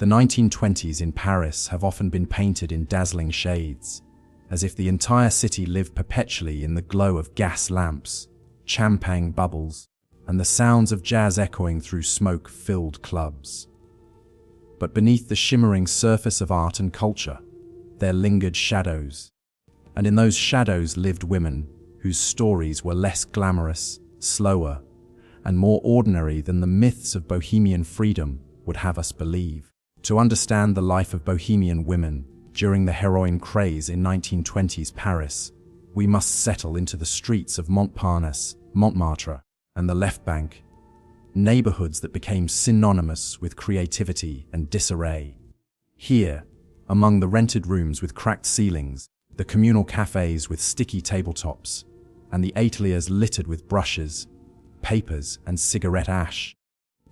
The 1920s in Paris have often been painted in dazzling shades, as if the entire city lived perpetually in the glow of gas lamps, champagne bubbles, and the sounds of jazz echoing through smoke-filled clubs. But beneath the shimmering surface of art and culture, there lingered shadows, and in those shadows lived women whose stories were less glamorous, slower, and more ordinary than the myths of Bohemian freedom would have us believe. To understand the life of Bohemian women during the Heroin craze in 1920s Paris, we must settle into the streets of Montparnasse, Montmartre, and the Left Bank, neighborhoods that became synonymous with creativity and disarray. Here, among the rented rooms with cracked ceilings, the communal cafés with sticky tabletops, and the ateliers littered with brushes, papers, and cigarette ash,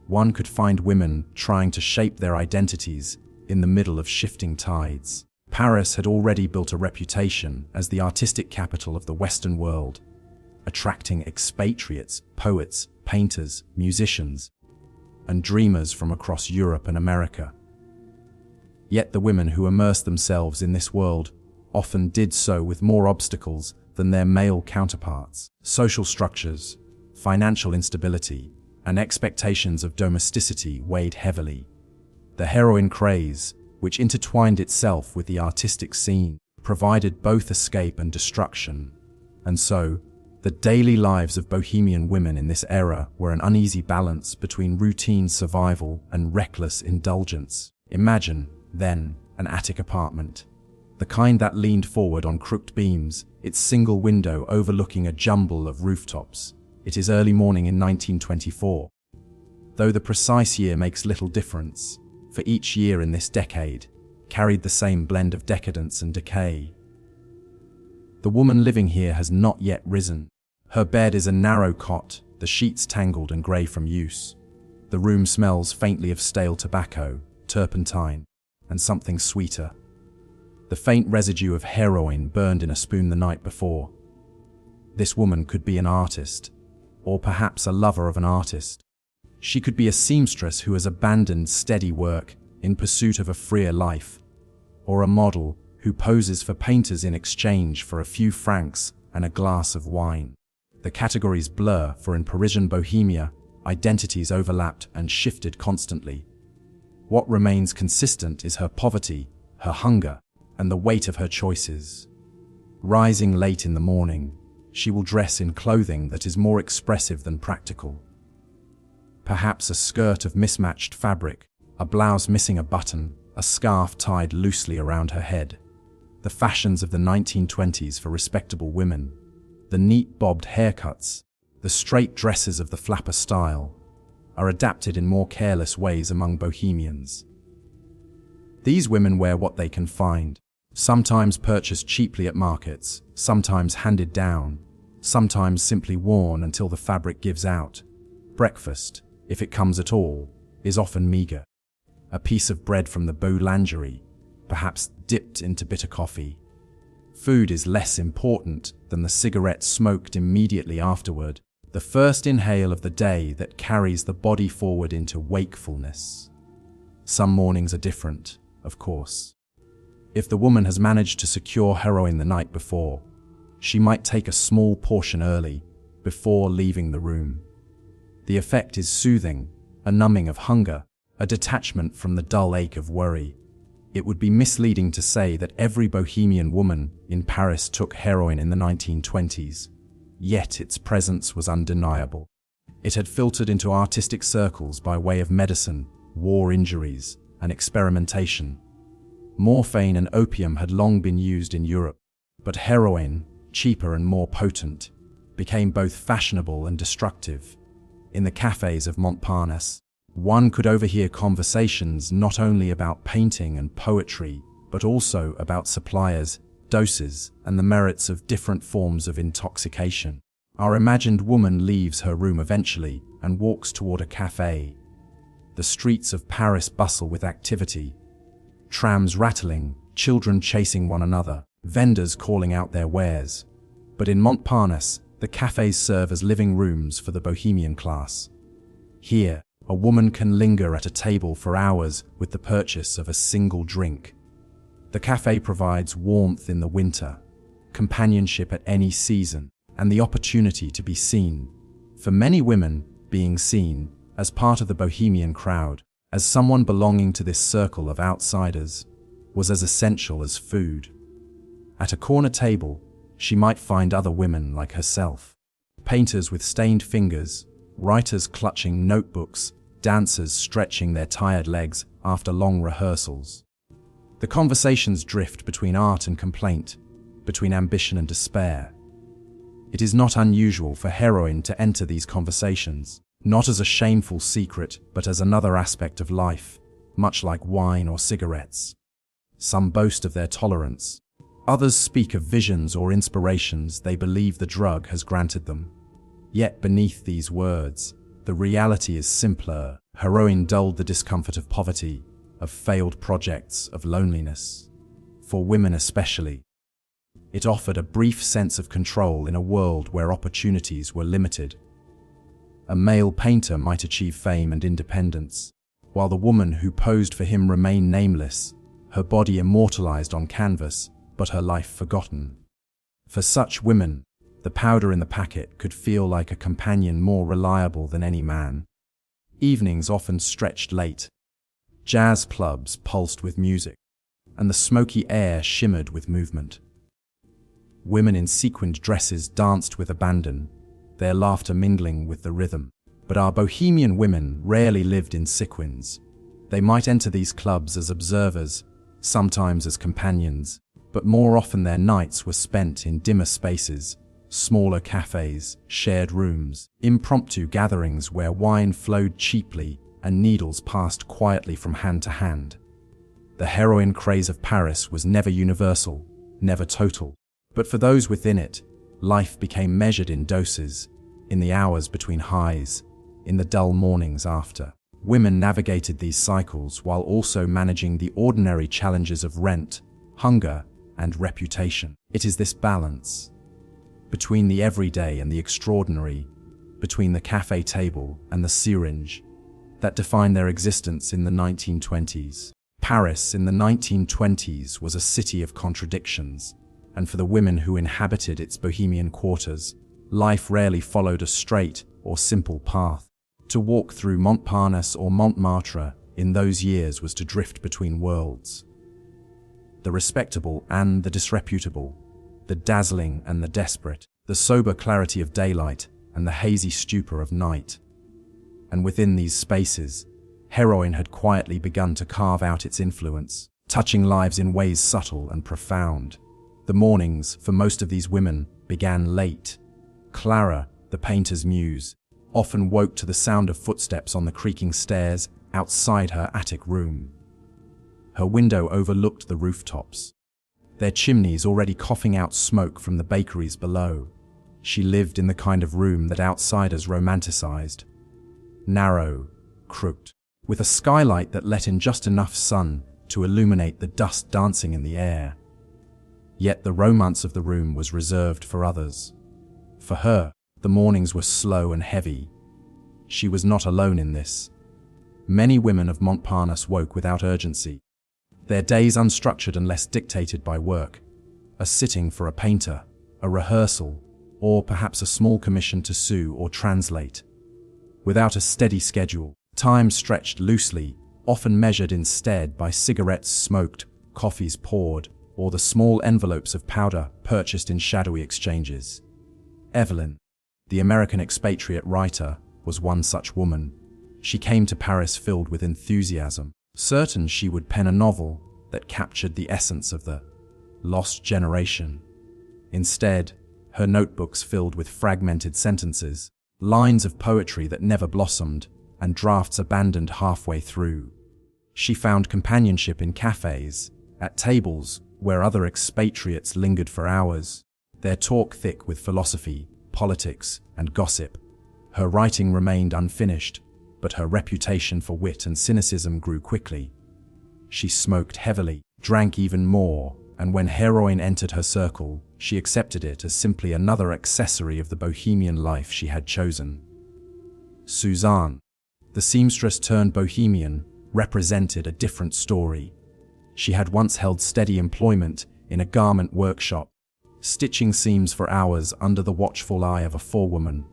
one could find women trying to shape their identities in the middle of shifting tides. Paris had already built a reputation as the artistic capital of the Western world, attracting expatriates, poets, painters, musicians, and dreamers from across Europe and America. Yet the women who immersed themselves in this world often did so with more obstacles than their male counterparts. Social structures, financial instability, and expectations of domesticity weighed heavily. The Heroin craze, which intertwined itself with the artistic scene, provided both escape and destruction. And so, the daily lives of Bohemian women in this era were an uneasy balance between routine survival and reckless indulgence. Imagine, then, an attic apartment, the kind that leaned forward on crooked beams, its single window overlooking a jumble of rooftops. It is early morning in 1924. Though the precise year makes little difference, for each year in this decade carried the same blend of decadence and decay. The woman living here has not yet risen. Her bed is a narrow cot, the sheets tangled and grey from use. The room smells faintly of stale tobacco, turpentine, and something sweeter. The faint residue of heroin burned in a spoon the night before. This woman could be an artist, or perhaps a lover of an artist. She could be a seamstress who has abandoned steady work in pursuit of a freer life, or a model who poses for painters in exchange for a few francs and a glass of wine. The categories blur, for in Parisian Bohemia, identities overlapped and shifted constantly. What remains consistent is her poverty, her hunger, and the weight of her choices. Rising late in the morning, she will dress in clothing that is more expressive than practical. Perhaps a skirt of mismatched fabric, a blouse missing a button, a scarf tied loosely around her head. The fashions of the 1920s for respectable women, the neat bobbed haircuts, the straight dresses of the flapper style, are adapted in more careless ways among Bohemians. These women wear what they can find, sometimes purchased cheaply at markets, sometimes handed down, sometimes simply worn until the fabric gives out. Breakfast, if it comes at all, is often meager. A piece of bread from the boulangerie, perhaps dipped into bitter coffee. Food is less important than the cigarette smoked immediately afterward, the first inhale of the day that carries the body forward into wakefulness. Some mornings are different, of course. If the woman has managed to secure heroin the night before, she might take a small portion early, before leaving the room. The effect is soothing, a numbing of hunger, a detachment from the dull ache of worry. It would be misleading to say that every Bohemian woman in Paris took heroin in the 1920s, yet its presence was undeniable. It had filtered into artistic circles by way of medicine, war injuries, and experimentation. Morphine and opium had long been used in Europe, but heroin, cheaper and more potent, became both fashionable and destructive. In the cafés of Montparnasse, one could overhear conversations not only about painting and poetry, but also about suppliers, doses, and the merits of different forms of intoxication. Our imagined woman leaves her room eventually and walks toward a café. The streets of Paris bustle with activity. Trams rattling, children chasing one another, vendors calling out their wares. But in Montparnasse, the cafés serve as living rooms for the Bohemian class. Here, a woman can linger at a table for hours with the purchase of a single drink. The cafe provides warmth in the winter, companionship at any season, and the opportunity to be seen. For many women, being seen as part of the Bohemian crowd, as someone belonging to this circle of outsiders, was as essential as food. At a corner table, she might find other women like herself. Painters with stained fingers, writers clutching notebooks, dancers stretching their tired legs after long rehearsals. The conversations drift between art and complaint, between ambition and despair. It is not unusual for Heroin to enter these conversations, not as a shameful secret, but as another aspect of life, much like wine or cigarettes. Some boast of their tolerance. Others speak of visions or inspirations they believe the drug has granted them. Yet beneath these words, the reality is simpler. Heroin dulled the discomfort of poverty, of failed projects, of loneliness. For women especially, it offered a brief sense of control in a world where opportunities were limited. A male painter might achieve fame and independence, while the woman who posed for him remained nameless, her body immortalized on canvas, but her life forgotten. For such women, the powder in the packet could feel like a companion more reliable than any man. Evenings often stretched late. Jazz clubs pulsed with music, and the smoky air shimmered with movement. Women in sequined dresses danced with abandon, their laughter mingling with the rhythm. But our Bohemian women rarely lived in sequins. They might enter these clubs as observers, sometimes as companions, but more often their nights were spent in dimmer spaces, smaller cafés, shared rooms, impromptu gatherings where wine flowed cheaply and needles passed quietly from hand to hand. The heroin craze of Paris was never universal, never total, but for those within it, life became measured in doses, in the hours between highs, in the dull mornings after. Women navigated these cycles while also managing the ordinary challenges of rent, hunger, and reputation. It is this balance between the everyday and the extraordinary, between the cafe table and the syringe, that defined their existence in the 1920s. Paris in the 1920s was a city of contradictions, and for the women who inhabited its bohemian quarters, life rarely followed a straight or simple path. To walk through Montparnasse or Montmartre in those years was to drift between worlds. The respectable and the disreputable, the dazzling and the desperate, the sober clarity of daylight and the hazy stupor of night. And within these spaces, Heroin had quietly begun to carve out its influence, touching lives in ways subtle and profound. The mornings, for most of these women, began late. Clara, the painter's muse, often woke to the sound of footsteps on the creaking stairs outside her attic room. Her window overlooked the rooftops, their chimneys already coughing out smoke from the bakeries below. She lived in the kind of room that outsiders romanticized. Narrow, crooked, with a skylight that let in just enough sun to illuminate the dust dancing in the air. Yet the romance of the room was reserved for others. For her, the mornings were slow and heavy. She was not alone in this. Many women of Montparnasse woke without urgency, their days unstructured and less dictated by work, a sitting for a painter, a rehearsal, or perhaps a small commission to sew or translate. Without a steady schedule, time stretched loosely, often measured instead by cigarettes smoked, coffees poured, or the small envelopes of powder purchased in shadowy exchanges. Evelyn, the American expatriate writer, was one such woman. She came to Paris filled with enthusiasm, certain she would pen a novel that captured the essence of the lost generation. Instead, her notebooks filled with fragmented sentences, lines of poetry that never blossomed, and drafts abandoned halfway through. She found companionship in cafes, at tables where other expatriates lingered for hours, their talk thick with philosophy, politics, and gossip. Her writing remained unfinished, but her reputation for wit and cynicism grew quickly. She smoked heavily, drank even more, and when Heroin entered her circle, she accepted it as simply another accessory of the bohemian life she had chosen. Suzanne, The seamstress turned Bohemian represented a different story. She had once held steady employment in a garment workshop, stitching seams for hours under the watchful eye of a forewoman.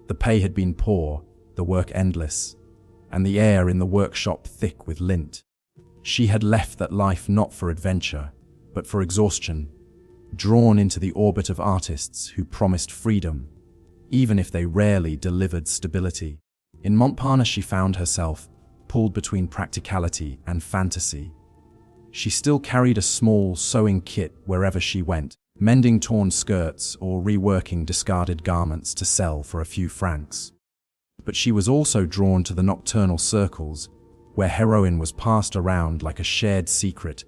The pay had been poor, the work endless, and the air in the workshop thick with lint. She had left that life not for adventure, but for exhaustion, drawn into the orbit of artists who promised freedom, even if they rarely delivered stability. In Montparnasse she found herself pulled between practicality and fantasy. She still carried a small sewing kit wherever she went, mending torn skirts or reworking discarded garments to sell for a few francs. But she was also drawn to the nocturnal circles, where heroin was passed around like a shared secret,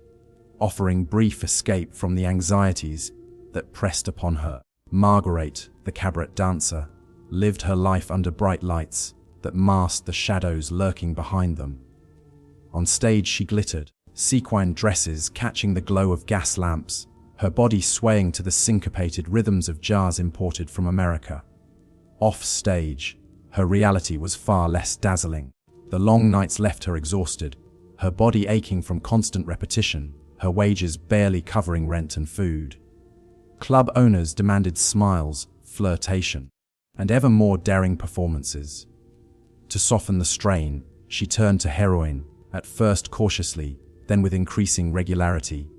offering brief escape from the anxieties that pressed upon her. Marguerite, the cabaret dancer, lived her life under bright lights that masked the shadows lurking behind them. On stage she glittered, sequined dresses catching the glow of gas lamps, her body swaying to the syncopated rhythms of jazz imported from America. Off stage, her reality was far less dazzling. The long nights left her exhausted, her body aching from constant repetition, her wages barely covering rent and food. Club owners demanded smiles, flirtation, and ever more daring performances. To soften the strain, she turned to heroin, at first cautiously, then with increasing regularity.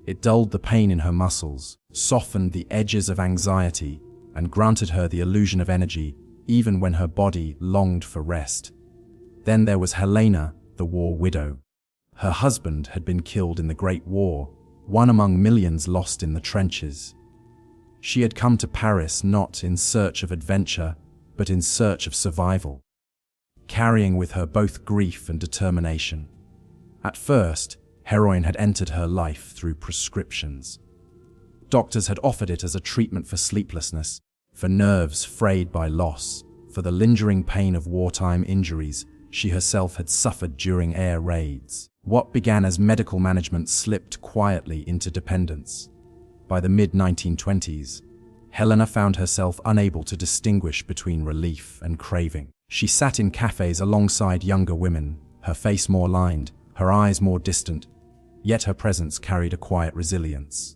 It dulled the pain in her muscles, softened the edges of anxiety, and granted her the illusion of energy, even when her body longed for rest. Then there was Helena, the war widow. Her husband had been killed in the Great War, one among millions lost in the trenches. She had come to Paris not in search of adventure, but in search of survival, carrying with her both grief and determination. At first, heroin had entered her life through prescriptions. Doctors had offered it as a treatment for sleeplessness, for nerves frayed by loss, for the lingering pain of wartime injuries she herself had suffered during air raids. What began as medical management slipped quietly into dependence. By the mid-1920s, Helena found herself unable to distinguish between relief and craving. She sat in cafes alongside younger women, her face more lined, her eyes more distant, yet her presence carried a quiet resilience.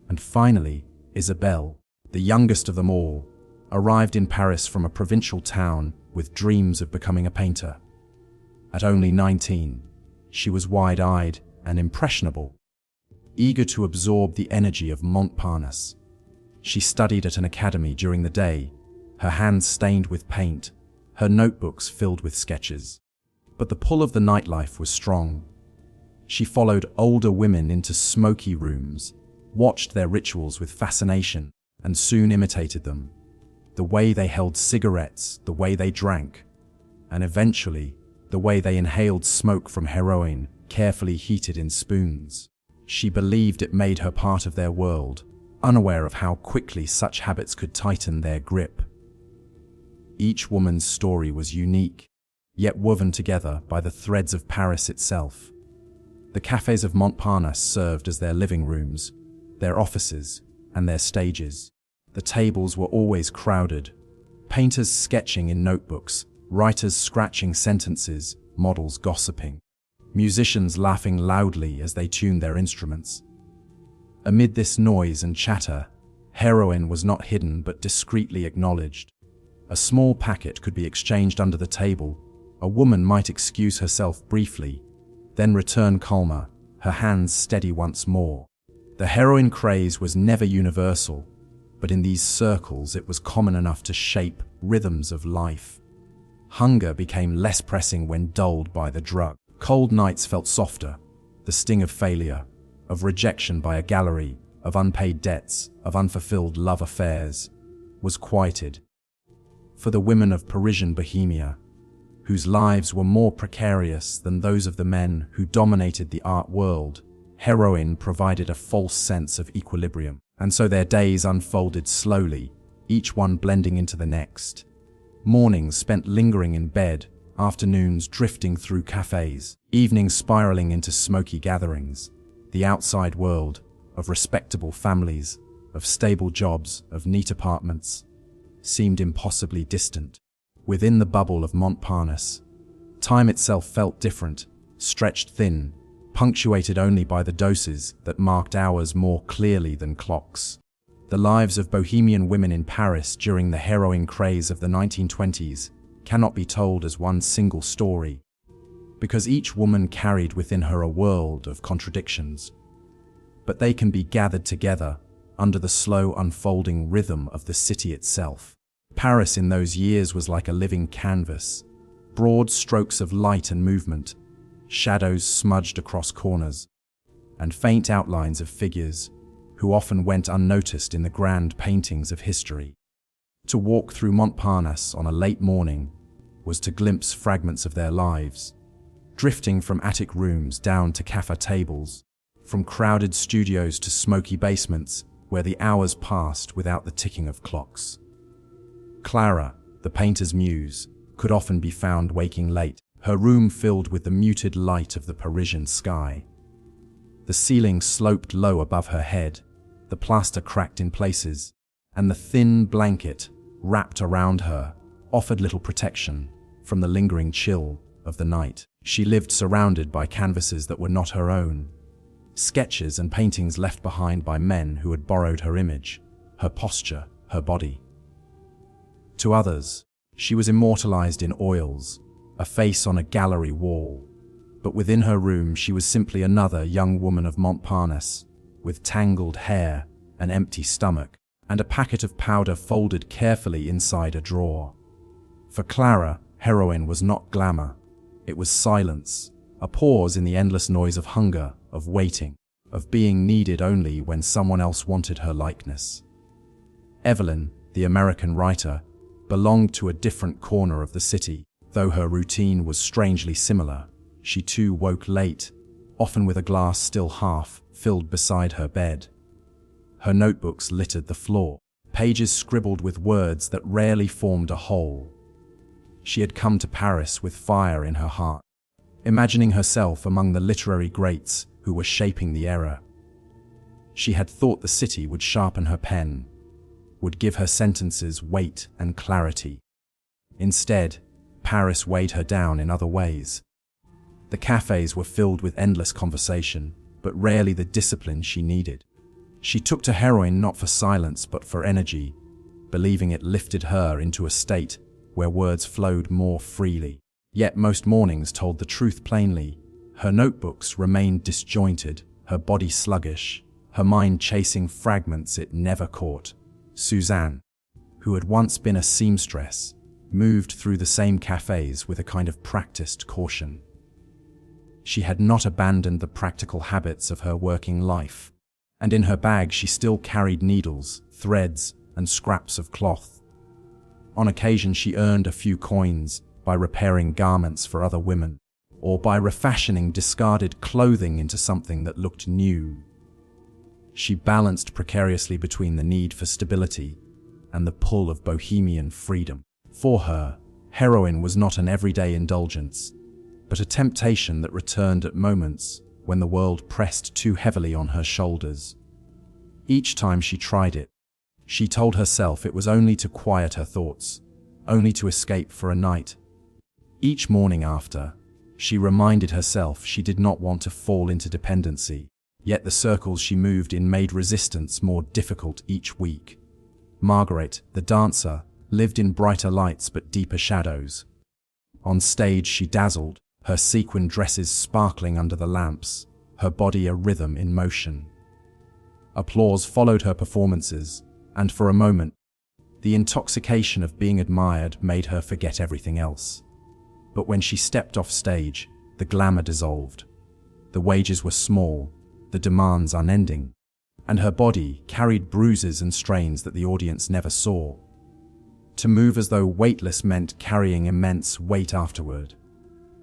And finally, Isabelle, the youngest of them all, arrived in Paris from a provincial town with dreams of becoming a painter. At only 19, she was wide-eyed and impressionable, eager to absorb the energy of Montparnasse. She studied at an academy during the day, her hands stained with paint, her notebooks filled with sketches. But the pull of the nightlife was strong. She followed older women into smoky rooms, watched their rituals with fascination, and soon imitated them. The way they held cigarettes, the way they drank, and eventually, the way they inhaled smoke from heroin, carefully heated in spoons. She believed it made her part of their world, unaware of how quickly such habits could tighten their grip. Each woman's story was unique, yet woven together by the threads of Paris itself. The cafés of Montparnasse served as their living rooms, their offices, and their stages. The tables were always crowded, painters sketching in notebooks, writers scratching sentences, models gossiping, musicians laughing loudly as they tuned their instruments. Amid this noise and chatter, heroin was not hidden but discreetly acknowledged. A small packet could be exchanged under the table. A woman might excuse herself briefly, then return calmer, her hands steady once more. The heroin craze was never universal, but in these circles it was common enough to shape rhythms of life. Hunger became less pressing when dulled by the drug. Cold nights felt softer. The sting of failure, of rejection by a gallery, of unpaid debts, of unfulfilled love affairs, was quieted. For the women of Parisian Bohemia, whose lives were more precarious than those of the men who dominated the art world, heroin provided a false sense of equilibrium. And so their days unfolded slowly, each one blending into the next. Mornings spent lingering in bed, afternoons drifting through cafes, evenings spiraling into smoky gatherings. The outside world, of respectable families, of stable jobs, of neat apartments, seemed impossibly distant. Within the bubble of Montparnasse, time itself felt different, stretched thin, punctuated only by the doses that marked hours more clearly than clocks. The lives of Bohemian women in Paris during the heroin craze of the 1920s cannot be told as one single story, because each woman carried within her a world of contradictions. But they can be gathered together under the slow unfolding rhythm of the city itself. Paris in those years was like a living canvas, broad strokes of light and movement, shadows smudged across corners, and faint outlines of figures who often went unnoticed in the grand paintings of history. To walk through Montparnasse on a late morning was to glimpse fragments of their lives, drifting from attic rooms down to café tables, from crowded studios to smoky basements where the hours passed without the ticking of clocks. Clara, the painter's muse, could often be found waking late, her room filled with the muted light of the Parisian sky. The ceiling sloped low above her head, the plaster cracked in places, and the thin blanket wrapped around her offered little protection from the lingering chill of the night. She lived surrounded by canvases that were not her own, sketches and paintings left behind by men who had borrowed her image, her posture, her body. To others, she was immortalized in oils, a face on a gallery wall, but within her room she was simply another young woman of Montparnasse, with tangled hair, an empty stomach, and a packet of powder folded carefully inside a drawer. For Clara, heroin was not glamour. It was silence, a pause in the endless noise of hunger, of waiting, of being needed only when someone else wanted her likeness. Evelyn, the American writer, belonged to a different corner of the city. Though her routine was strangely similar, she too woke late, often with a glass still half filled beside her bed. Her notebooks littered the floor, pages scribbled with words that rarely formed a whole. She had come to Paris with fire in her heart, imagining herself among the literary greats who were shaping the era. She had thought the city would sharpen her pen, would give her sentences weight and clarity. Instead, Paris weighed her down in other ways. The cafés were filled with endless conversation, but rarely the discipline she needed. She took to heroin not for silence but for energy, believing it lifted her into a state where words flowed more freely. Yet most mornings told the truth plainly. Her notebooks remained disjointed, her body sluggish, her mind chasing fragments it never caught. Suzanne, who had once been a seamstress, moved through the same cafés with a kind of practiced caution. She had not abandoned the practical habits of her working life, and in her bag she still carried needles, threads, and scraps of cloth. On occasion she earned a few coins by repairing garments for other women, or by refashioning discarded clothing into something that looked new. She balanced precariously between the need for stability and the pull of bohemian freedom. For her, heroin was not an everyday indulgence, but a temptation that returned at moments when the world pressed too heavily on her shoulders. Each time she tried it, she told herself it was only to quiet her thoughts, only to escape for a night. Each morning after, she reminded herself she did not want to fall into dependency, yet the circles she moved in made resistance more difficult each week. Margaret, the dancer, lived in brighter lights but deeper shadows. On stage she dazzled, her sequin dresses sparkling under the lamps, her body a rhythm in motion. Applause followed her performances, and for a moment, the intoxication of being admired made her forget everything else. But when she stepped off stage, the glamour dissolved. The wages were small, the demands unending, and her body carried bruises and strains that the audience never saw. To move as though weightless meant carrying immense weight afterward.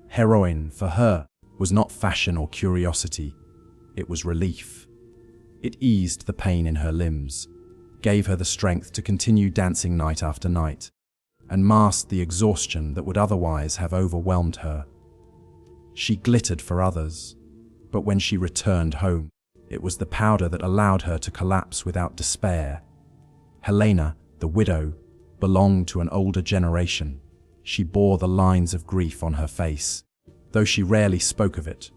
Heroin, for her, was not fashion or curiosity. It was relief. It eased the pain in her limbs, gave her the strength to continue dancing night after night, and masked the exhaustion that would otherwise have overwhelmed her. She glittered for others, but when she returned home, it was the powder that allowed her to collapse without despair. Helena, the widow, belonged to an older generation. she bore the lines of grief on her face, though she rarely spoke of it.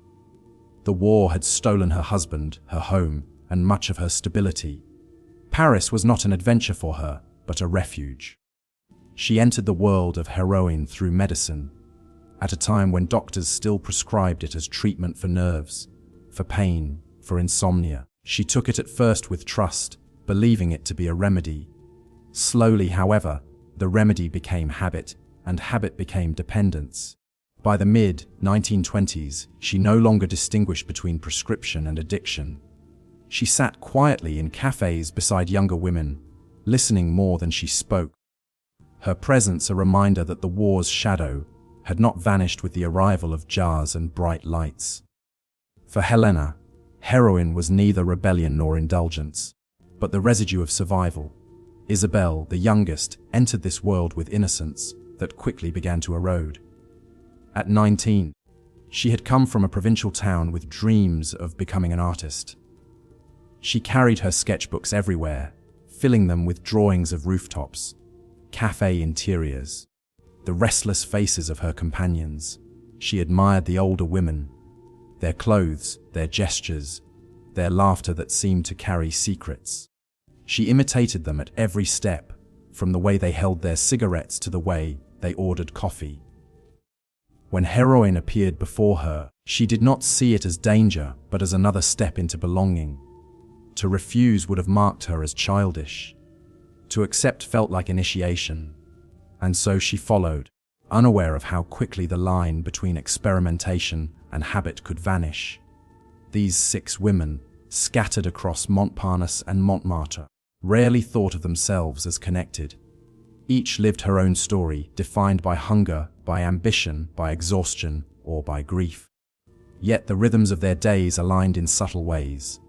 The war had stolen her husband, her home, and much of her stability. Paris was not an adventure for her, but a refuge. She entered the world of heroin through medicine, at a time when doctors still prescribed it as treatment for nerves, for pain, for insomnia. She took it at first with trust, believing it to be a remedy. Slowly, however, the remedy became habit, and habit became dependence. By the mid-1920s, she no longer distinguished between prescription and addiction. She sat quietly in cafés beside younger women, listening more than she spoke. Her presence a reminder that the war's shadow had not vanished with the arrival of jars and bright lights. For Helena, heroin was neither rebellion nor indulgence, but the residue of survival. Isabel, the youngest, entered this world with innocence that quickly began to erode. At 19, she had come from a provincial town with dreams of becoming an artist. She carried her sketchbooks everywhere, filling them with drawings of rooftops, cafe interiors, the restless faces of her companions. She admired the older women, their clothes, their gestures, their laughter that seemed to carry secrets. She imitated them at every step, from the way they held their cigarettes to the way they ordered coffee. When heroin appeared before her, she did not see it as danger, but as another step into belonging. To refuse would have marked her as childish. To accept felt like initiation. And so she followed, unaware of how quickly the line between experimentation and habit could vanish. These 6 women, scattered across Montparnasse and Montmartre, rarely thought of themselves as connected. Each lived her own story, defined by hunger, by ambition, by exhaustion, or by grief. Yet the rhythms of their days aligned in subtle ways.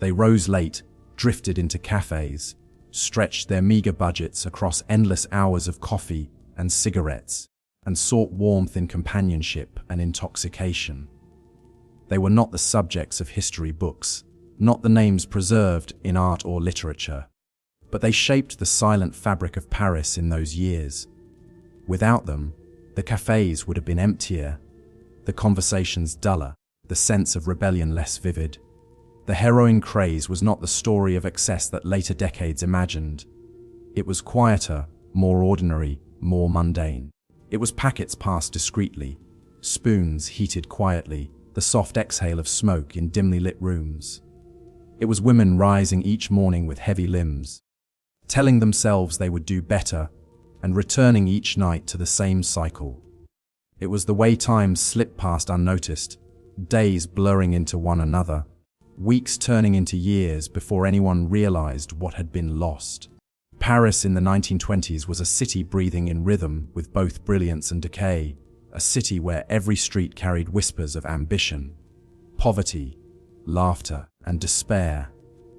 They rose late, drifted into cafes, stretched their meager budgets across endless hours of coffee and cigarettes, and sought warmth in companionship and intoxication. They were not the subjects of history books, not the names preserved in art or literature, but they shaped the silent fabric of Paris in those years. Without them, the cafés would have been emptier, the conversations duller, the sense of rebellion less vivid. The heroin craze was not the story of excess that later decades imagined. It was quieter, more ordinary, more mundane. It was packets passed discreetly, spoons heated quietly, the soft exhale of smoke in dimly lit rooms. It was women rising each morning with heavy limbs, telling themselves they would do better, and returning each night to the same cycle. It was the way time slipped past unnoticed, days blurring into one another, weeks turning into years before anyone realized what had been lost. Paris in the 1920s was a city breathing in rhythm with both brilliance and decay, a city where every street carried whispers of ambition, poverty, laughter, and despair.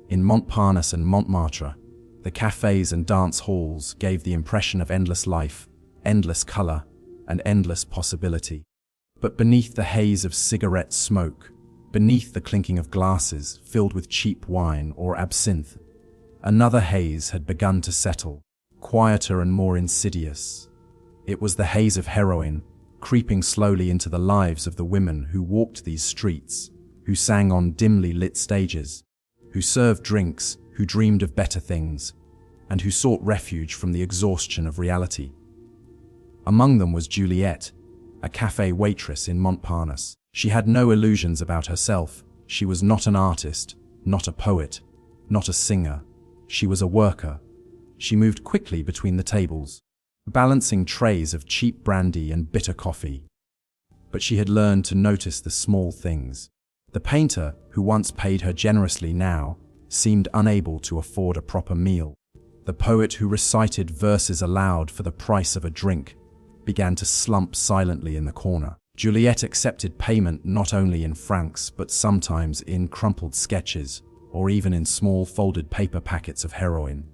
In Montparnasse and Montmartre, the cafés and dance halls gave the impression of endless life, endless color, and endless possibility. But beneath the haze of cigarette smoke, beneath the clinking of glasses filled with cheap wine or absinthe, another haze had begun to settle, quieter and more insidious. It was the haze of heroin, creeping slowly into the lives of the women who walked these streets, who sang on dimly lit stages, who served drinks, who dreamed of better things, and who sought refuge from the exhaustion of reality. Among them was Juliette, a café waitress in Montparnasse. She had no illusions about herself. She was not an artist, not a poet, not a singer. She was a worker. She moved quickly between the tables, balancing trays of cheap brandy and bitter coffee. But she had learned to notice the small things. The painter, who once paid her generously, now seemed unable to afford a proper meal. The poet who recited verses aloud for the price of a drink began to slump silently in the corner. Juliette accepted payment not only in francs but sometimes in crumpled sketches or even in small folded paper packets of heroin.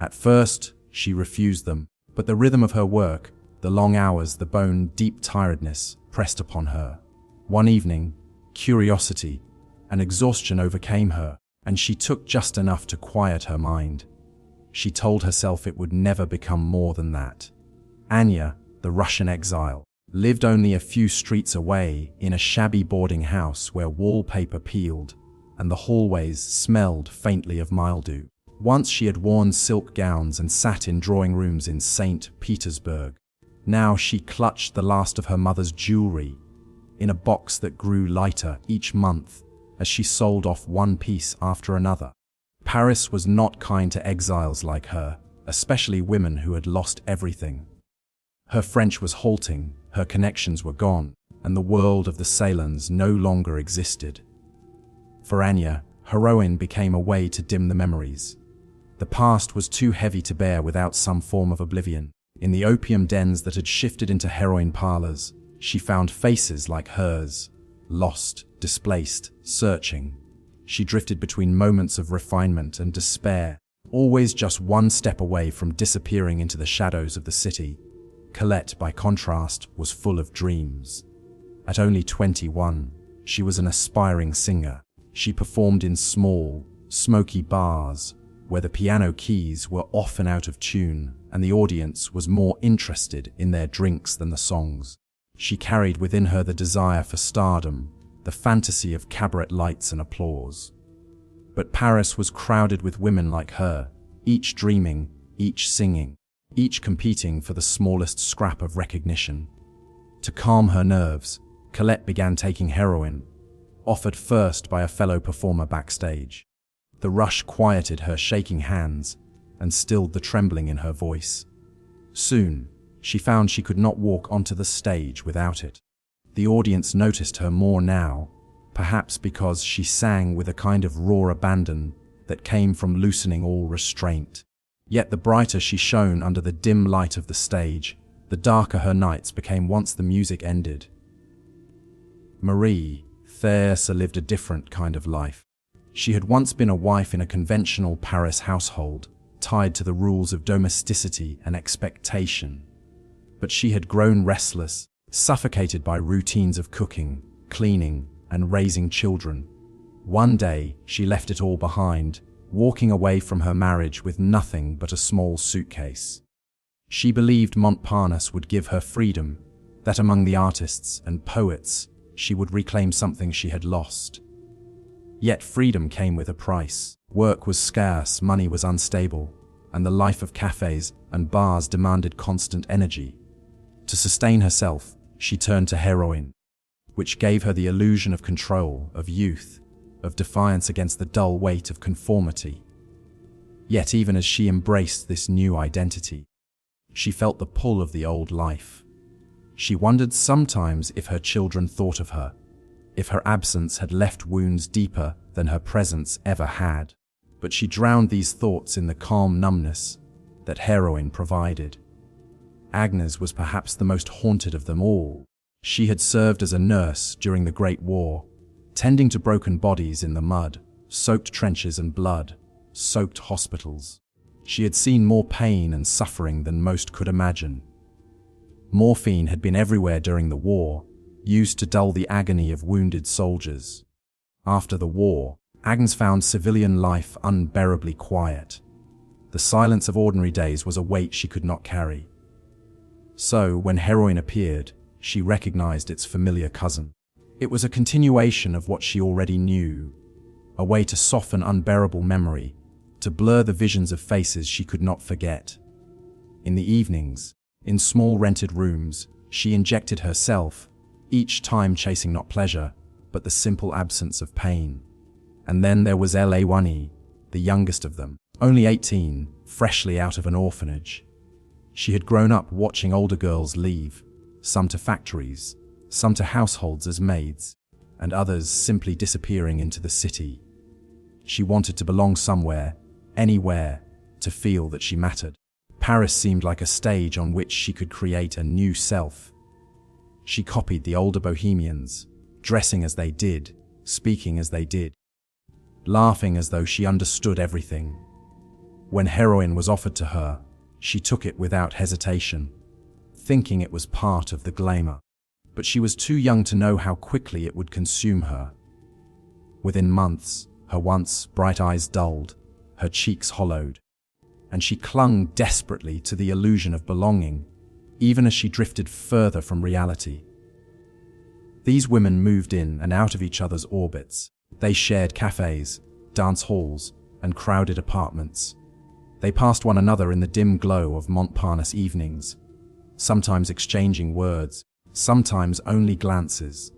At first, she refused them, but the rhythm of her work, the long hours, the bone-deep tiredness pressed upon her. One evening, curiosity and exhaustion overcame her, and she took just enough to quiet her mind. She told herself it would never become more than that. Anya, the Russian exile, lived only a few streets away in a shabby boarding house where wallpaper peeled and the hallways smelled faintly of mildew. Once she had worn silk gowns and sat in drawing rooms in St. Petersburg. Now she clutched the last of her mother's jewelry in a box that grew lighter each month as she sold off one piece after another. Paris was not kind to exiles like her, especially women who had lost everything. Her French was halting, her connections were gone, and the world of the salons no longer existed. For Anya, Heroin became a way to dim the memories. The past was too heavy to bear without some form of oblivion. In the opium dens that had shifted into heroin parlors, she found faces like hers, lost, displaced, searching. She drifted between moments of refinement and despair, always just one step away from disappearing into the shadows of the city. Colette, by contrast, was full of dreams. At only 21, she was an aspiring singer. She performed in small, smoky bars, where the piano keys were often out of tune and the audience was more interested in their drinks than the songs. She carried within her the desire for stardom, the fantasy of cabaret lights and applause. But Paris was crowded with women like her, each dreaming, each singing, each competing for the smallest scrap of recognition. To calm her nerves, Colette began taking heroin, offered first by a fellow performer backstage. The rush quieted her shaking hands and stilled the trembling in her voice. Soon, she found she could not walk onto the stage without it. The audience noticed her more now, perhaps because she sang with a kind of raw abandon that came from loosening all restraint. Yet the brighter she shone under the dim light of the stage, the darker her nights became once the music ended. Marie Thérèse lived a different kind of life. She had once been a wife in a conventional Paris household, tied to the rules of domesticity and expectation. But she had grown restless, suffocated by routines of cooking, cleaning, and raising children. One day, she left it all behind, walking away from her marriage with nothing but a small suitcase. She believed Montparnasse would give her freedom, that among the artists and poets, she would reclaim something she had lost. Yet freedom came with a price. Work was scarce, money was unstable, and the life of cafés and bars demanded constant energy. To sustain herself, she turned to heroin, which gave her the illusion of control, of youth, of defiance against the dull weight of conformity. Yet even as she embraced this new identity, she felt the pull of the old life. She wondered sometimes if her children thought of her, if her absence had left wounds deeper than her presence ever had. But she drowned these thoughts in the calm numbness that heroin provided. Agnes was perhaps the most haunted of them all. She had served as a nurse during the Great War, tending to broken bodies in the mud, soaked trenches and blood-soaked hospitals. She had seen more pain and suffering than most could imagine. Morphine had been everywhere during the war, used to dull the agony of wounded soldiers. After the war, Agnes found civilian life unbearably quiet. The silence of ordinary days was a weight she could not carry. So, when heroin appeared, she recognized its familiar cousin. It was a continuation of what she already knew, a way to soften unbearable memory, to blur the visions of faces she could not forget. In the evenings, in small rented rooms, she injected herself, each time chasing not pleasure, but the simple absence of pain. And then there was L.A. the youngest of them, only 18, freshly out of an orphanage. She had grown up watching older girls leave, some to factories, some to households as maids, and others simply disappearing into the city. She wanted to belong somewhere, anywhere, to feel that she mattered. Paris seemed like a stage on which she could create a new self. She copied the older Bohemians, dressing as they did, speaking as they did, laughing as though she understood everything. When heroin was offered to her, she took it without hesitation, thinking it was part of the glamour. But she was too young to know how quickly it would consume her. Within months, her once bright eyes dulled, her cheeks hollowed, and she clung desperately to the illusion of belonging, even as she drifted further from reality. These women moved in and out of each other's orbits. They shared cafés, dance halls, and crowded apartments. They passed one another in the dim glow of Montparnasse evenings, sometimes exchanging words, sometimes only glances.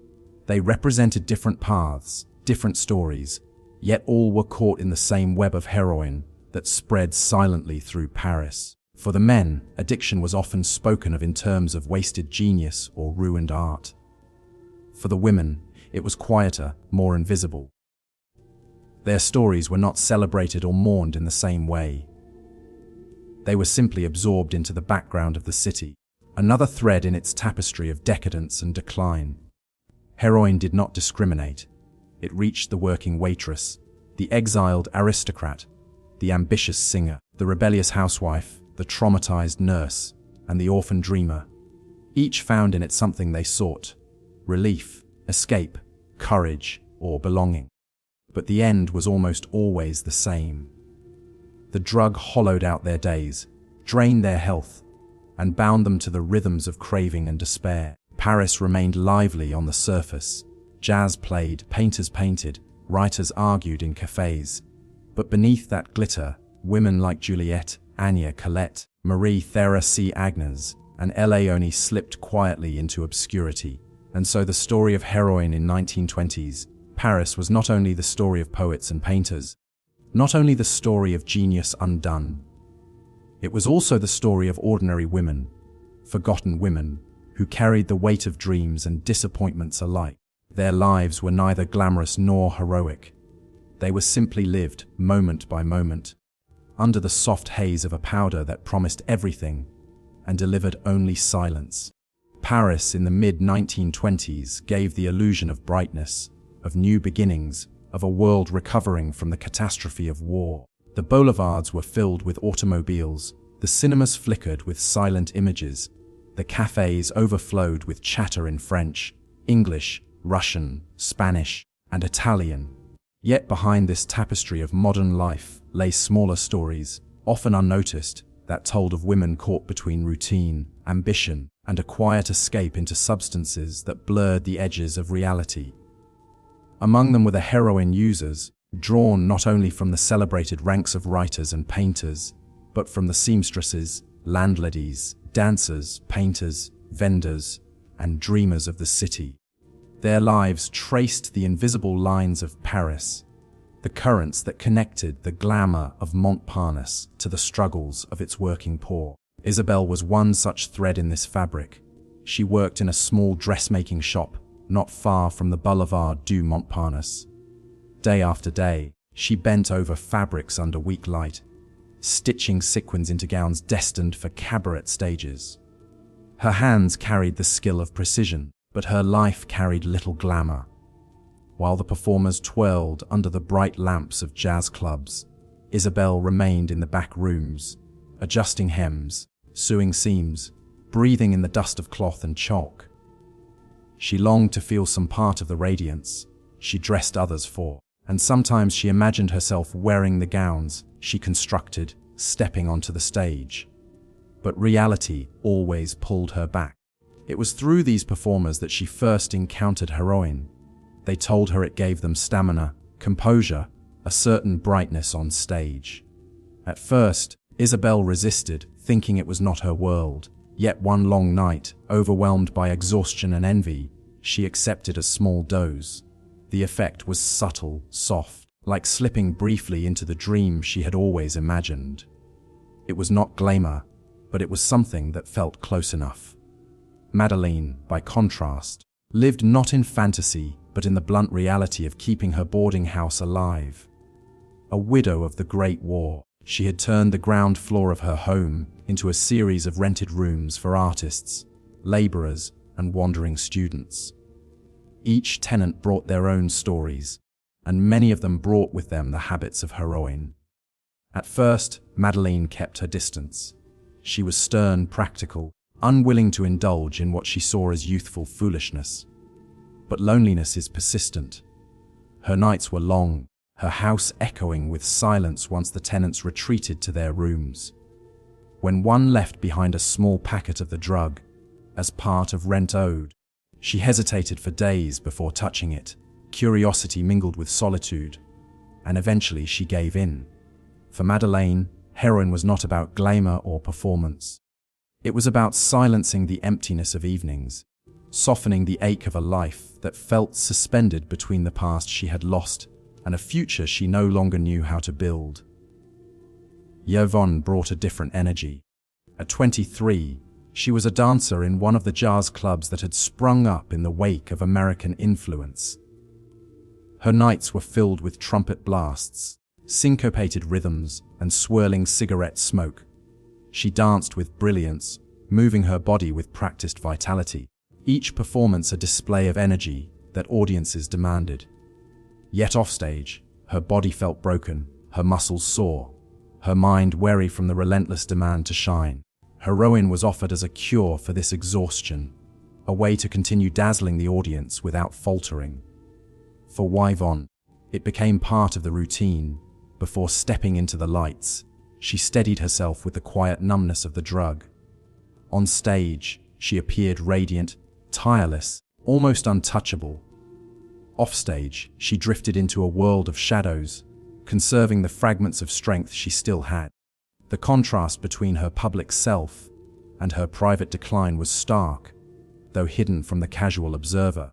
They represented different paths, different stories, yet all were caught in the same web of heroin that spread silently through Paris. For the men, addiction was often spoken of in terms of wasted genius or ruined art. For the women, it was quieter, more invisible. Their stories were not celebrated or mourned in the same way. They were simply absorbed into the background of the city, another thread in its tapestry of decadence and decline. Heroin did not discriminate. It reached the working waitress, the exiled aristocrat, the ambitious singer, the rebellious housewife, the traumatized nurse, and the orphan dreamer. Each found in it something they sought: relief, escape, courage, or belonging. But the end was almost always the same. The drug hollowed out their days, drained their health, and bound them to the rhythms of craving and despair. Paris remained lively on the surface. Jazz played, painters painted, writers argued in cafés. But beneath that glitter, women like Juliette, Anya Colette, Marie Thérèse Agnes, and Léonie slipped quietly into obscurity. And so the story of Heroin in 1920s Paris was not only the story of poets and painters, not only the story of genius undone. It was also the story of ordinary women, forgotten women, who carried the weight of dreams and disappointments alike. Their lives were neither glamorous nor heroic. They were simply lived, moment by moment, under the soft haze of a powder that promised everything and delivered only silence. Paris in the mid-1920s gave the illusion of brightness, of new beginnings, of a world recovering from the catastrophe of war. The boulevards were filled with automobiles, the cinemas flickered with silent images, the cafés overflowed with chatter in French, English, Russian, Spanish, and Italian. Yet behind this tapestry of modern life lay smaller stories, often unnoticed, that told of women caught between routine, ambition, and a quiet escape into substances that blurred the edges of reality. Among them were the heroin users, drawn not only from the celebrated ranks of writers and painters, but from the seamstresses, landladies, dancers, painters, vendors, and dreamers of the city. Their lives traced the invisible lines of Paris, the currents that connected the glamour of Montparnasse to the struggles of its working poor. Isabelle was one such thread in this fabric. She worked in a small dressmaking shop not far from the Boulevard du Montparnasse. Day after day, she bent over fabrics under weak light, stitching sequins into gowns destined for cabaret stages. Her hands carried the skill of precision, but her life carried little glamour. While the performers twirled under the bright lamps of jazz clubs, Isabelle remained in the back rooms, adjusting hems, sewing seams, breathing in the dust of cloth and chalk. She longed to feel some part of the radiance she dressed others for, and sometimes she imagined herself wearing the gowns she constructed, stepping onto the stage. But reality always pulled her back. It was through these performers that she first encountered heroin. They told her it gave them stamina, composure, a certain brightness on stage. At first, Isabelle resisted, thinking it was not her world. Yet one long night, overwhelmed by exhaustion and envy, she accepted a small dose. The effect was subtle, soft, like slipping briefly into the dream she had always imagined. It was not glamour, but it was something that felt close enough. Madeleine, by contrast, lived not in fantasy, but in the blunt reality of keeping her boarding house alive. A widow of the Great War, she had turned the ground floor of her home into a series of rented rooms for artists, laborers, and wandering students. Each tenant brought their own stories, and many of them brought with them the habits of heroin. At first, Madeleine kept her distance. She was stern, practical, unwilling to indulge in what she saw as youthful foolishness. But loneliness is persistent. Her nights were long, her house echoing with silence once the tenants retreated to their rooms. when one left behind a small packet of the drug as part of rent owed. She hesitated for days before touching it. Curiosity mingled with solitude, and eventually she gave in. For Madeleine, heroin was not about glamour or performance. It was about silencing the emptiness of evenings, softening the ache of a life that felt suspended between the past she had lost and a future she no longer knew how to build. Heroin brought a different energy. At 23, she was a dancer in one of the jazz clubs that had sprung up in the wake of American influence. Her nights were filled with trumpet blasts, syncopated rhythms, and swirling cigarette smoke. She danced with brilliance, moving her body with practiced vitality, each performance a display of energy that audiences demanded. Yet offstage, her body felt broken, her muscles sore, her mind weary from the relentless demand to shine. Heroin was offered as a cure for this exhaustion, a way to continue dazzling the audience without faltering. For Yvonne, it became part of the routine. Before stepping into the lights, she steadied herself with the quiet numbness of the drug. On stage, she appeared radiant, tireless, almost untouchable. Offstage, she drifted into a world of shadows, conserving the fragments of strength she still had. The contrast between her public self and her private decline was stark, though hidden from the casual observer.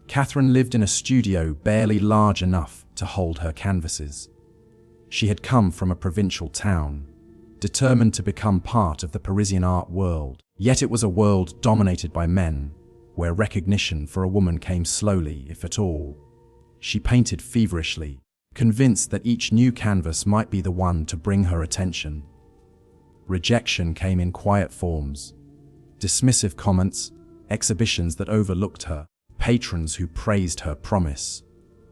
Catherine lived in a studio barely large enough to hold her canvases. She had come from a provincial town, determined to become part of the Parisian art world. Yet it was a world dominated by men, where recognition for a woman came slowly, if at all. She painted feverishly, convinced that each new canvas might be the one to bring her attention. Rejection came in quiet forms: dismissive comments, exhibitions that overlooked her, patrons who praised her promise,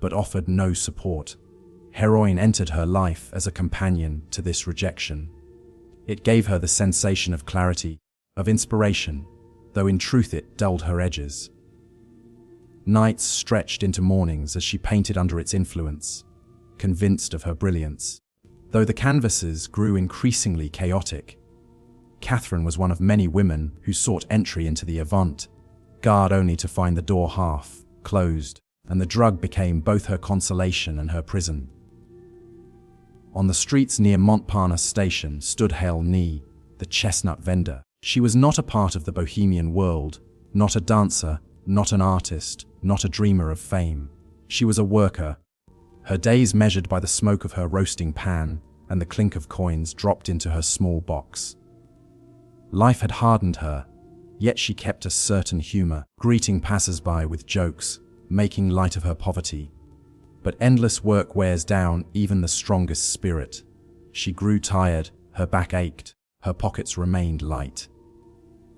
but offered no support. Heroin entered her life as a companion to this rejection. It gave her the sensation of clarity, of inspiration, though in truth it dulled her edges. Nights stretched into mornings as she painted under its influence, convinced of her brilliance. Though the canvases grew increasingly chaotic, Catherine was one of many women who sought entry into the avant-garde only to find the door half closed, and the drug became both her consolation and her prison. On the streets near Montparnasse station stood Heroin, the chestnut vendor. She was not a part of the Bohemian world, not a dancer, not an artist, not a dreamer of fame. She was a worker, her days measured by the smoke of her roasting pan and the clink of coins dropped into her small box. Life had hardened her, yet she kept a certain humor, greeting passers-by with jokes, making light of her poverty. But endless work wears down even the strongest spirit. She grew tired, her back ached, her pockets remained light.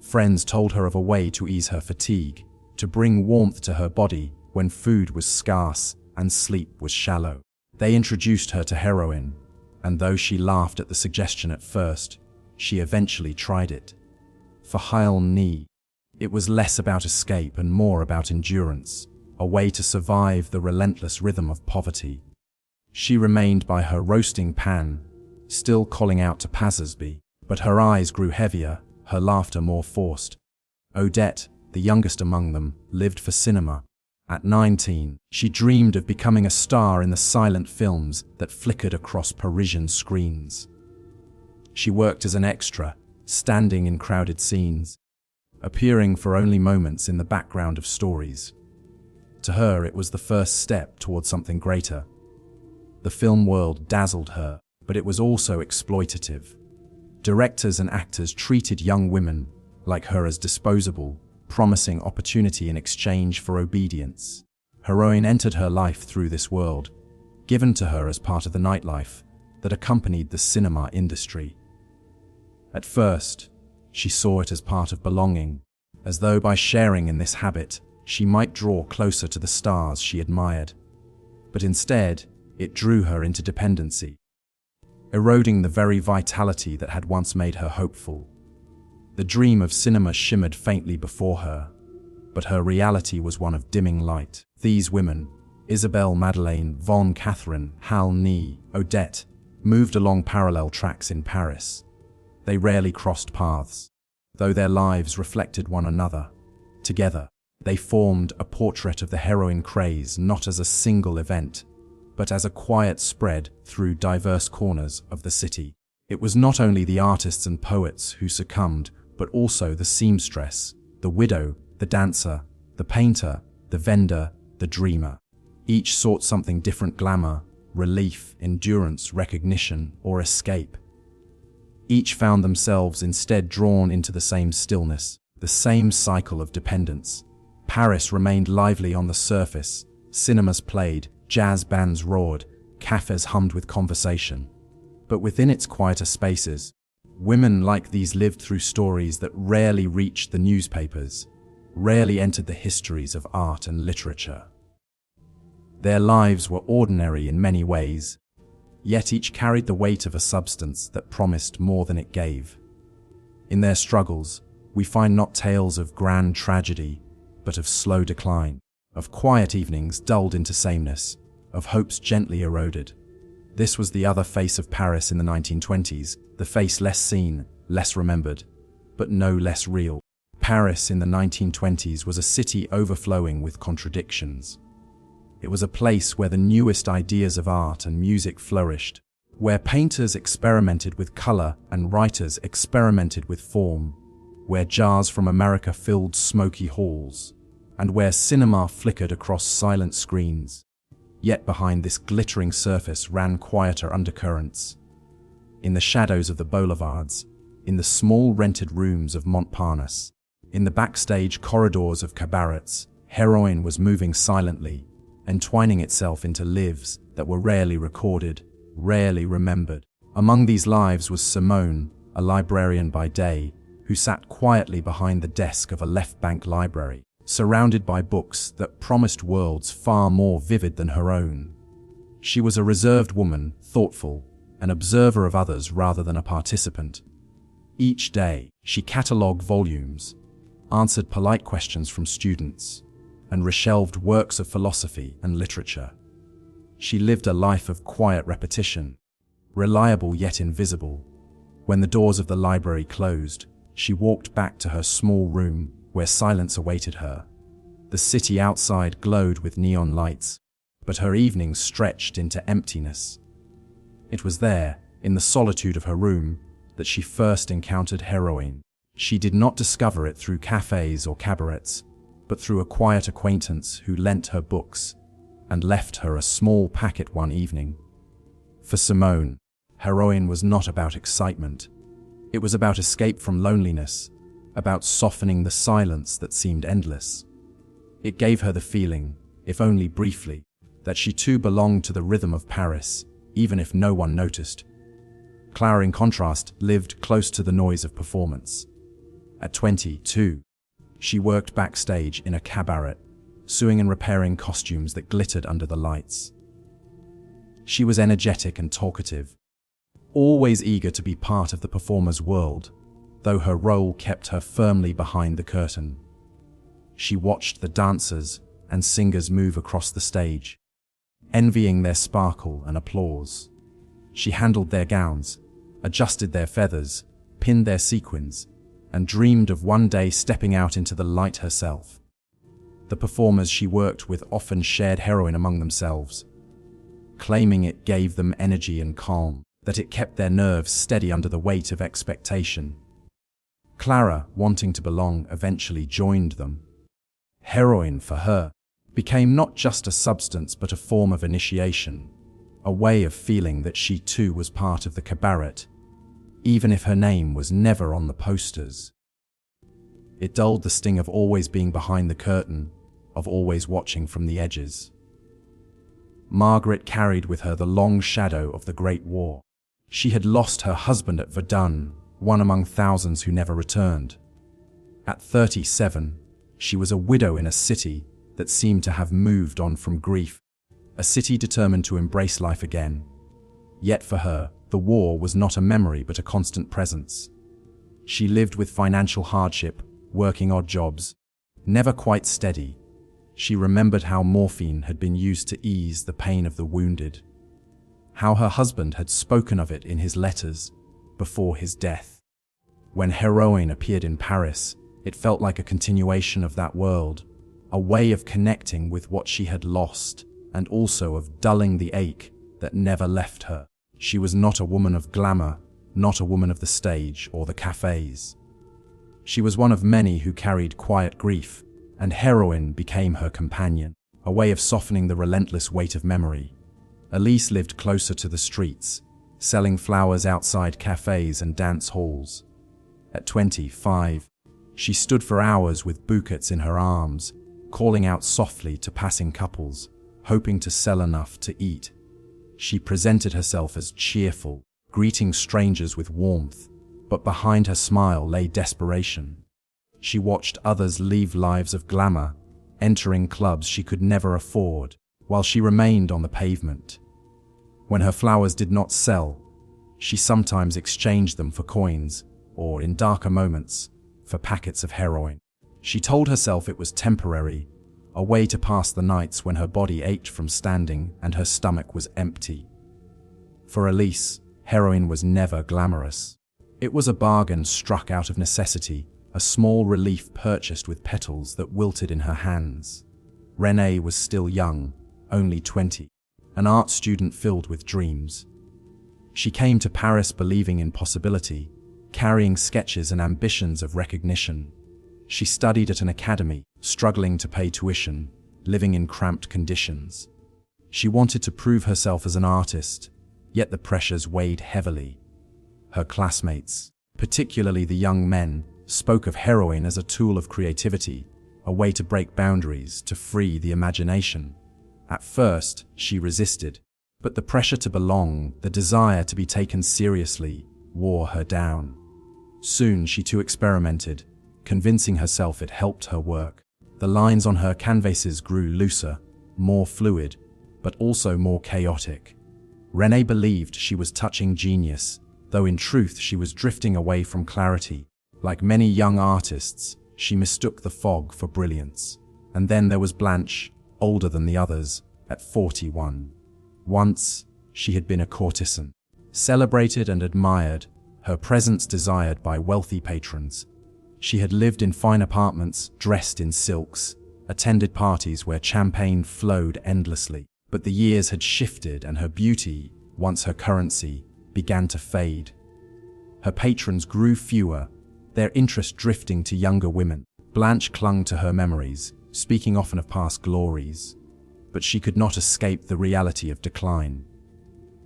Friends told her of a way to ease her fatigue, to bring warmth to her body when food was scarce and sleep was shallow. They introduced her to heroin, and though she laughed at the suggestion at first, she eventually tried it. For Heroin, it was less about escape and more about endurance, a way to survive the relentless rhythm of poverty. She remained by her roasting pan, still calling out to passers-by, but her eyes grew heavier, her laughter more forced. Odette, the youngest among them, lived for cinema. At 19, she dreamed of becoming a star in the silent films that flickered across Parisian screens. She worked as an extra, standing in crowded scenes, appearing for only moments in the background of stories. To her, it was the first step towards something greater. The film world dazzled her, but it was also exploitative. Directors and actors treated young women like her as disposable, promising opportunity in exchange for obedience. Heroin entered her life through this world, given to her as part of the nightlife that accompanied the cinema industry. At first, she saw it as part of belonging, as though by sharing in this habit, she might draw closer to the stars she admired. But instead, it drew her into dependency, eroding the very vitality that had once made her hopeful. The dream of cinema shimmered faintly before her, but her reality was one of dimming light. These women, Isabelle, Madeleine, Yvonne, Catherine, Heroin, Odette, moved along parallel tracks in Paris. They rarely crossed paths, though their lives reflected one another. Together, they formed a portrait of the heroin craze not as a single event, but as a quiet spread through diverse corners of the city. It was not only the artists and poets who succumbed, but also the seamstress, the widow, the dancer, the painter, the vendor, the dreamer. Each sought something different: glamour, relief, endurance, recognition, or escape. Each found themselves instead drawn into the same stillness, the same cycle of dependence. Paris remained lively on the surface. Cinemas played, jazz bands roared, cafés hummed with conversation. But within its quieter spaces, women like these lived through stories that rarely reached the newspapers, rarely entered the histories of art and literature. Their lives were ordinary in many ways, yet each carried the weight of a substance that promised more than it gave. In their struggles, we find not tales of grand tragedy, but of slow decline, of quiet evenings dulled into sameness, of hopes gently eroded. This was the other face of Paris in the 1920s, the face less seen, less remembered, but no less real. Paris in the 1920s was a city overflowing with contradictions. It was a place where the newest ideas of art and music flourished, where painters experimented with color and writers experimented with form, where jazz from America filled smoky halls, and where cinema flickered across silent screens. Yet behind this glittering surface ran quieter undercurrents. In the shadows of the boulevards, in the small rented rooms of Montparnasse, in the backstage corridors of cabarets, Heroin was moving silently, entwining itself into lives that were rarely recorded, rarely remembered. Among these lives was Simone, a librarian by day, who sat quietly behind the desk of a left-bank library, surrounded by books that promised worlds far more vivid than her own. She was a reserved woman, thoughtful, an observer of others rather than a participant. Each day, she catalogued volumes, answered polite questions from students, and reshelved works of philosophy and literature. She lived a life of quiet repetition, reliable yet invisible. When the doors of the library closed, she walked back to her small room where silence awaited her. The city outside glowed with neon lights, but her evenings stretched into emptiness. It was there, in the solitude of her room, that she first encountered heroin. She did not discover it through cafés or cabarets, but through a quiet acquaintance who lent her books and left her a small packet one evening. For Simone, heroin was not about excitement. It was about escape from loneliness, about softening the silence that seemed endless. It gave her the feeling, if only briefly, that she too belonged to the rhythm of Paris, even if no one noticed. Clara, in contrast, lived close to the noise of performance. At 22, she worked backstage in a cabaret, sewing and repairing costumes that glittered under the lights. She was energetic and talkative, always eager to be part of the performer's world, though her role kept her firmly behind the curtain. She watched the dancers and singers move across the stage, envying their sparkle and applause. She handled their gowns, adjusted their feathers, pinned their sequins, and dreamed of one day stepping out into the light herself. The performers she worked with often shared heroin among themselves, claiming it gave them energy and calm, that it kept their nerves steady under the weight of expectation. Clara, wanting to belong, eventually joined them. Heroin, for her, became not just a substance but a form of initiation, a way of feeling that she too was part of the cabaret, even if her name was never on the posters. It dulled the sting of always being behind the curtain, of always watching from the edges. Margaret carried with her the long shadow of the Great War. She had lost her husband at Verdun, one among thousands who never returned. At 37, she was a widow in a city that seemed to have moved on from grief, a city determined to embrace life again. Yet for her, the war was not a memory but a constant presence. She lived with financial hardship, working odd jobs, never quite steady. She remembered how morphine had been used to ease the pain of the wounded, how her husband had spoken of it in his letters before his death. When Heroin appeared in Paris, it felt like a continuation of that world, a way of connecting with what she had lost and also of dulling the ache that never left her. She was not a woman of glamour, not a woman of the stage or the cafés. She was one of many who carried quiet grief, and Heroin became her companion, a way of softening the relentless weight of memory. Elise lived closer to the streets, selling flowers outside cafés and dance halls. At 25, she stood for hours with bouquets in her arms, calling out softly to passing couples, hoping to sell enough to eat. She presented herself as cheerful, greeting strangers with warmth, but behind her smile lay desperation. She watched others leave lives of glamour, entering clubs she could never afford, while she remained on the pavement. When her flowers did not sell, she sometimes exchanged them for coins, or in darker moments, for packets of heroin. She told herself it was temporary, a way to pass the nights when her body ached from standing and her stomach was empty. For Elise, heroin was never glamorous. It was a bargain struck out of necessity, a small relief purchased with petals that wilted in her hands. Renée was still young, only 20, an art student filled with dreams. She came to Paris believing in possibility, carrying sketches and ambitions of recognition. She studied at an academy, struggling to pay tuition, living in cramped conditions. She wanted to prove herself as an artist, yet the pressures weighed heavily. Her classmates, particularly the young men, spoke of heroin as a tool of creativity, a way to break boundaries, to free the imagination. At first, she resisted, but the pressure to belong, the desire to be taken seriously, wore her down. Soon she too experimented, convincing herself it helped her work. The lines on her canvases grew looser, more fluid, but also more chaotic. Renée believed she was touching genius, though in truth she was drifting away from clarity. Like many young artists, she mistook the fog for brilliance. And then there was Blanche, older than the others, at 41. Once, she had been a courtesan, celebrated and admired, her presence desired by wealthy patrons. She had lived in fine apartments, dressed in silks, attended parties where champagne flowed endlessly. But the years had shifted and her beauty, once her currency, began to fade. Her patrons grew fewer, their interest drifting to younger women. Blanche clung to her memories, speaking often of past glories. But she could not escape the reality of decline.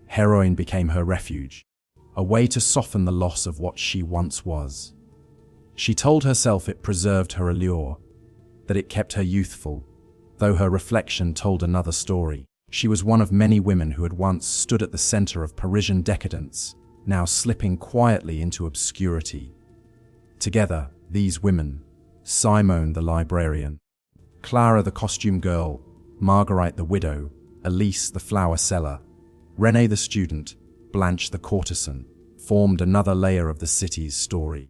Heroin became her refuge, a way to soften the loss of what she once was. She told herself it preserved her allure, that it kept her youthful, though her reflection told another story. She was one of many women who had once stood at the center of Parisian decadence, now slipping quietly into obscurity. Together, these women, Simone the librarian, Clara the costume girl, Marguerite the widow, Elise the flower seller, Renée the student, Blanche the courtesan, formed another layer of the city's story.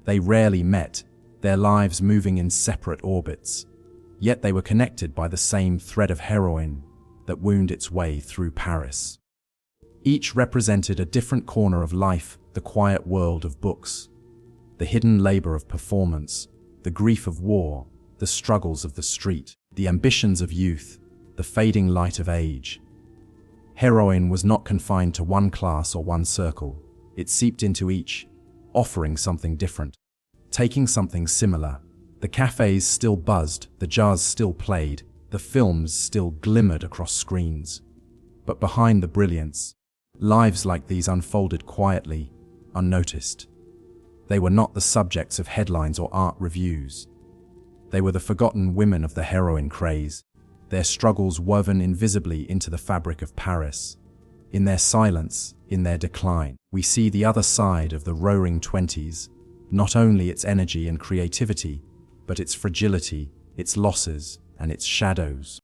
They rarely met, their lives moving in separate orbits, yet they were connected by the same thread of heroin that wound its way through Paris. Each represented a different corner of life, the quiet world of books, the hidden labor of performance, the grief of war, the struggles of the street, the ambitions of youth, the fading light of age. Heroin was not confined to one class or one circle. It seeped into each, offering something different, taking something similar. The cafés still buzzed, the jazz still played, the films still glimmered across screens. But behind the brilliance, lives like these unfolded quietly, unnoticed. They were not the subjects of headlines or art reviews. They were the forgotten women of the heroin craze, their struggles woven invisibly into the fabric of Paris. In their silence, in their decline, we see the other side of the roaring 20s, not only its energy and creativity, but its fragility, its losses, and its shadows.